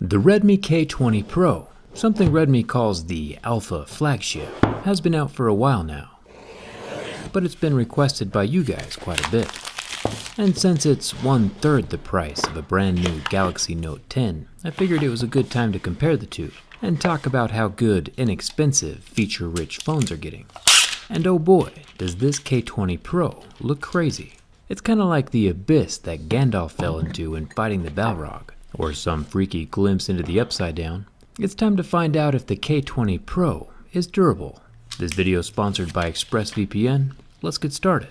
The Redmi K20 Pro, something Redmi calls the Alpha flagship, has been out for a while now, but it's been requested by you guys quite a bit. And since it's 1/3 the price of a brand new Galaxy Note 10, I figured it was a good time to compare the two and talk about how good, inexpensive, feature-rich phones are getting. And oh boy, does this K20 Pro look crazy. It's kinda like the abyss that Gandalf fell into when fighting the Balrog, or some freaky glimpse into the Upside Down. It's time to find out if the K20 Pro is durable. This video is sponsored by ExpressVPN. Let's get started.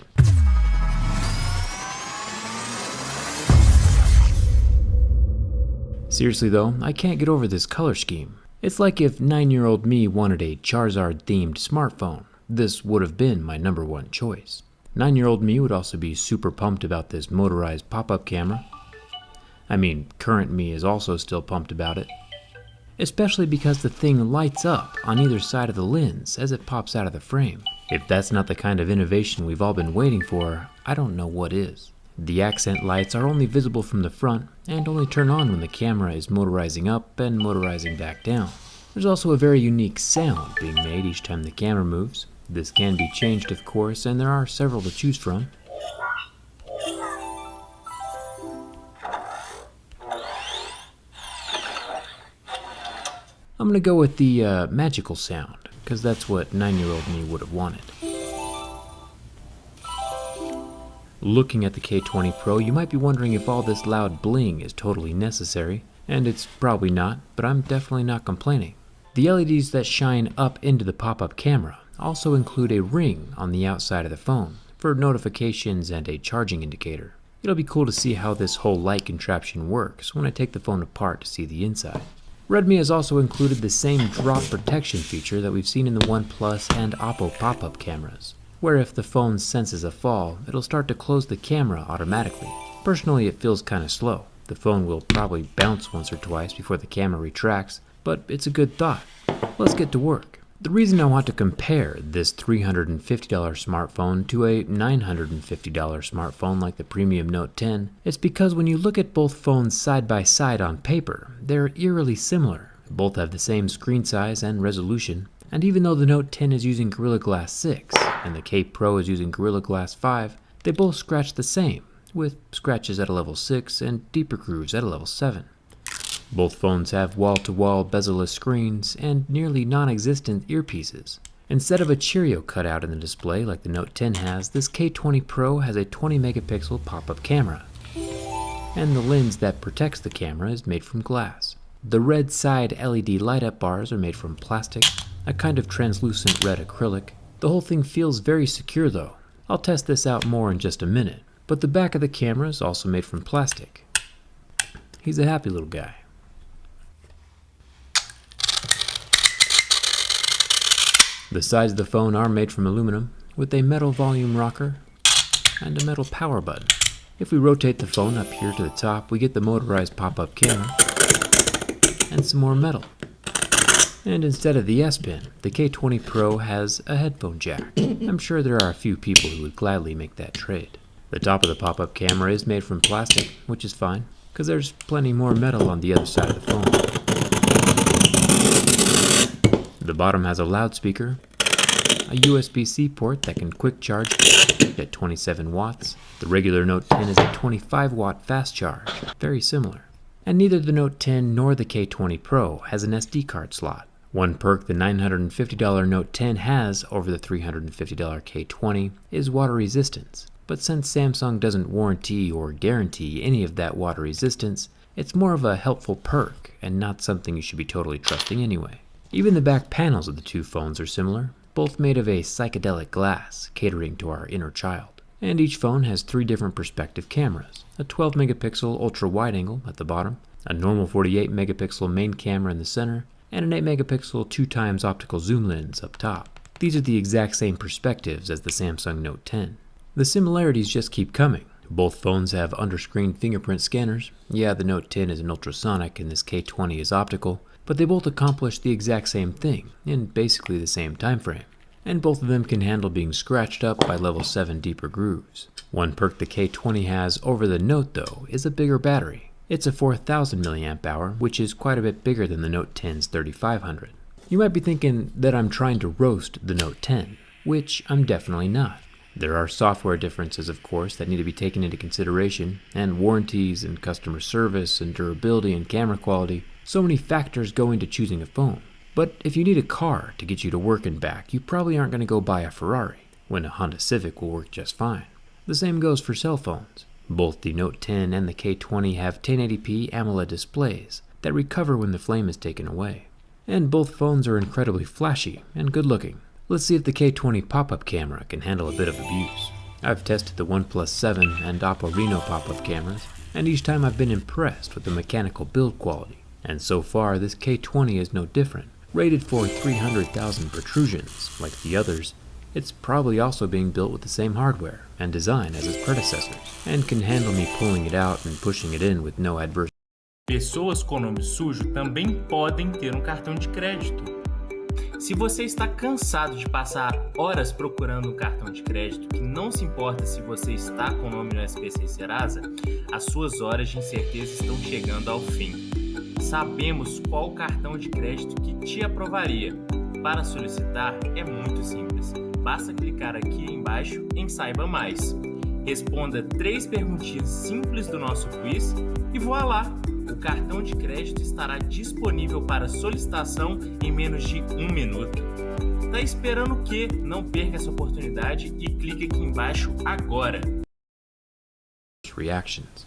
Seriously though, I can't get over this color scheme. It's like if 9-year-old me wanted a Charizard-themed smartphone. This would have been my #1 choice. 9-year-old me would also be super pumped about this motorized pop-up camera. I mean, current me is also still pumped about it. Especially because the thing lights up on either side of the lens as it pops out of the frame. If that's not the kind of innovation we've all been waiting for, I don't know what is. The accent lights are only visible from the front and only turn on when the camera is motorizing up and motorizing back down. There's also a very unique sound being made each time the camera moves. This can be changed, of course, and there are several to choose from. I'm gonna go with the magical sound, because that's what 9-year-old me would have wanted. Looking at the K20 Pro, you might be wondering if all this loud bling is totally necessary, and it's probably not, but I'm definitely not complaining. The LEDs that shine up into the pop-up camera also include a ring on the outside of the phone for notifications and a charging indicator. It'll be cool to see how this whole light contraption works when I take the phone apart to see the inside. Redmi has also included the same drop protection feature that we've seen in the OnePlus and Oppo pop-up cameras, where if the phone senses a fall, it'll start to close the camera automatically. Personally, it feels kinda slow. The phone will probably bounce once or twice before the camera retracts, but it's a good thought. Let's get to work. The reason I want to compare this $350 smartphone to a $950 smartphone like the premium Note 10 is because when you look at both phones side by side on paper, they're eerily similar. Both have the same screen size and resolution, and even though the Note 10 is using Gorilla Glass 6 and the K Pro is using Gorilla Glass 5, they both scratch the same, with scratches at a level 6 and deeper grooves at a level 7. Both phones have wall-to-wall bezel-less screens and nearly non-existent earpieces. Instead of a Cheerio cutout in the display like the Note 10 has, this K20 Pro has a 20-megapixel pop-up camera. And the lens that protects the camera is made from glass. The red side LED light-up bars are made from plastic, a kind of translucent red acrylic. The whole thing feels very secure though. I'll test this out more in just a minute. But the back of the camera is also made from plastic. He's a happy little guy. The sides of the phone are made from aluminum, with a metal volume rocker and a metal power button. If we rotate the phone up here to the top, we get the motorized pop-up camera and some more metal. And instead of the S Pen, the K20 Pro has a headphone jack. I'm sure there are a few people who would gladly make that trade. The top of the pop-up camera is made from plastic, which is fine, because there's plenty more metal on the other side of the phone. The bottom has a loudspeaker, a USB-C port that can quick charge at 27 watts. The regular Note 10 is a 25-watt fast charge, very similar. And neither the Note 10 nor the K20 Pro has an SD card slot. One perk the $950 Note 10 has over the $350 K20 is water resistance. But since Samsung doesn't warranty or guarantee any of that water resistance, it's more of a helpful perk and not something you should be totally trusting anyway. Even the back panels of the two phones are similar, both made of a psychedelic glass, catering to our inner child. And each phone has 3 different perspective cameras, a 12-megapixel ultra-wide-angle at the bottom, a normal 48-megapixel main camera in the center, and an 8-megapixel 2x optical zoom lens up top. These are the exact same perspectives as the Samsung Note 10. The similarities just keep coming. Both phones have under-screen fingerprint scanners. Yeah, the Note 10 is an ultrasonic and this K20 is optical, but they both accomplish the exact same thing in basically the same time frame. And both of them can handle being scratched up by level 7 deeper grooves. One perk the K20 has over the Note though is a bigger battery. It's a 4000 milliamp hour, which is quite a bit bigger than the Note 10's 3500. You might be thinking that I'm trying to roast the Note 10, which I'm definitely not. There are software differences, of course, that need to be taken into consideration, and warranties and customer service and durability and camera quality. So many factors go into choosing a phone. But if you need a car to get you to work and back, you probably aren't going to go buy a Ferrari, when a Honda Civic will work just fine. The same goes for cell phones. Both the Note 10 and the K20 have 1080p AMOLED displays that recover when the flame is taken away. And both phones are incredibly flashy and good looking. Let's see if the K20 pop-up camera can handle a bit of abuse. I've tested the OnePlus 7 and Oppo Reno pop-up cameras, and each time I've been impressed with the mechanical build quality. And so far, this K20 is no different. Rated for 300,000 protrusions, like the others, it's probably also being built with the same hardware and design as its predecessors, and can handle me pulling it out and pushing it in with no adverse. Pessoas com nome sujo também podem ter cartão de crédito. Se você está cansado de passar horas procurando cartão de crédito que não se importa se você está com o nome no SPC Serasa, as suas horas de incerteza estão chegando ao fim. Sabemos qual cartão de crédito que te aprovaria. Para solicitar é muito simples. Basta clicar aqui embaixo em Saiba Mais. Responda 3 perguntinhas simples do nosso quiz e voilá! O cartão de crédito estará disponível para solicitação em menos de 1 minuto. Tá esperando o quê? Não perca essa oportunidade e clique aqui embaixo agora. Reactions.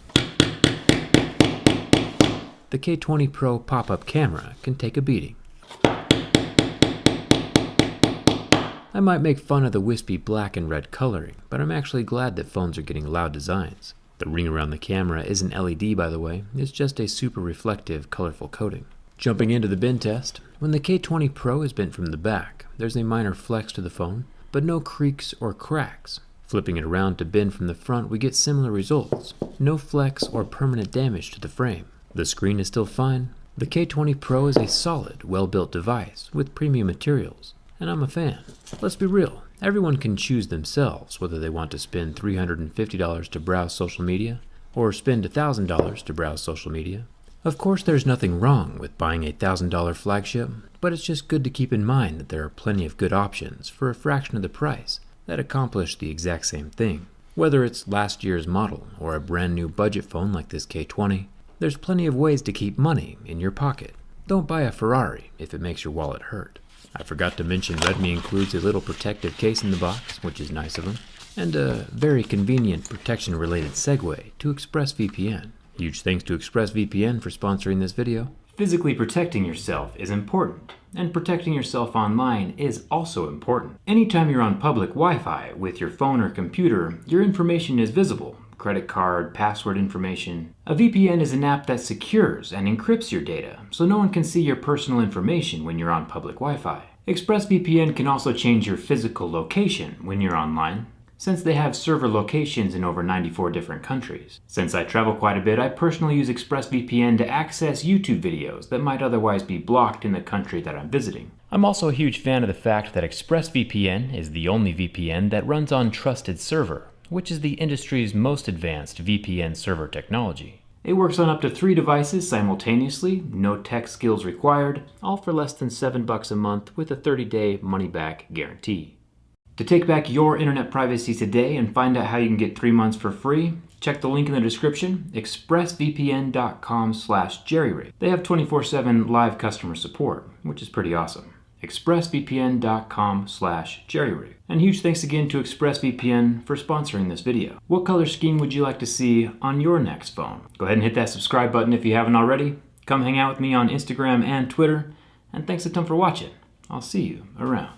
The K20 Pro pop-up camera can take a beating. I might make fun of the wispy black and red coloring, but I'm actually glad that phones are getting loud designs. The ring around the camera isn't LED, by the way, it's just a super reflective, colorful coating. Jumping into the bin test, when the K20 Pro is bent from the back, there's a minor flex to the phone, but no creaks or cracks. Flipping it around to bin from the front, we get similar results. No flex or permanent damage to the frame. The screen is still fine. The K20 Pro is a solid, well-built device with premium materials, and I'm a fan. Let's be real. Everyone can choose themselves whether they want to spend $350 to browse social media or spend $1,000 to browse social media. Of course, there's nothing wrong with buying a $1,000 flagship, but it's just good to keep in mind that there are plenty of good options for a fraction of the price that accomplish the exact same thing. Whether it's last year's model or a brand new budget phone like this K20, there's plenty of ways to keep money in your pocket. Don't buy a Ferrari if it makes your wallet hurt. I forgot to mention Redmi includes a little protective case in the box, which is nice of them, and a very convenient protection-related segue to ExpressVPN. Huge thanks to ExpressVPN for sponsoring this video. Physically protecting yourself is important, and protecting yourself online is also important. Anytime you're on public Wi-Fi with your phone or computer, your information is visible. Credit card, password information. A VPN is an app that secures and encrypts your data, so no one can see your personal information when you're on public Wi-Fi. ExpressVPN can also change your physical location when you're online, since they have server locations in over 94 different countries. Since I travel quite a bit, I personally use ExpressVPN to access YouTube videos that might otherwise be blocked in the country that I'm visiting. I'm also a huge fan of the fact that ExpressVPN is the only VPN that runs on trusted server, which is the industry's most advanced VPN server technology. It works on up to 3 devices simultaneously, no tech skills required, all for less than $7 a month with a 30-day money-back guarantee. To take back your internet privacy today and find out how you can get 3 months for free, check the link in the description, expressvpn.com/jerryrig. They have 24/7 live customer support, which is pretty awesome. expressvpn.com/jerryrig. And huge thanks again to ExpressVPN for sponsoring this video. What color scheme would you like to see on your next phone? Go ahead and hit that subscribe button if you haven't already. Come hang out with me on Instagram and Twitter. And thanks a ton for watching. I'll see you around.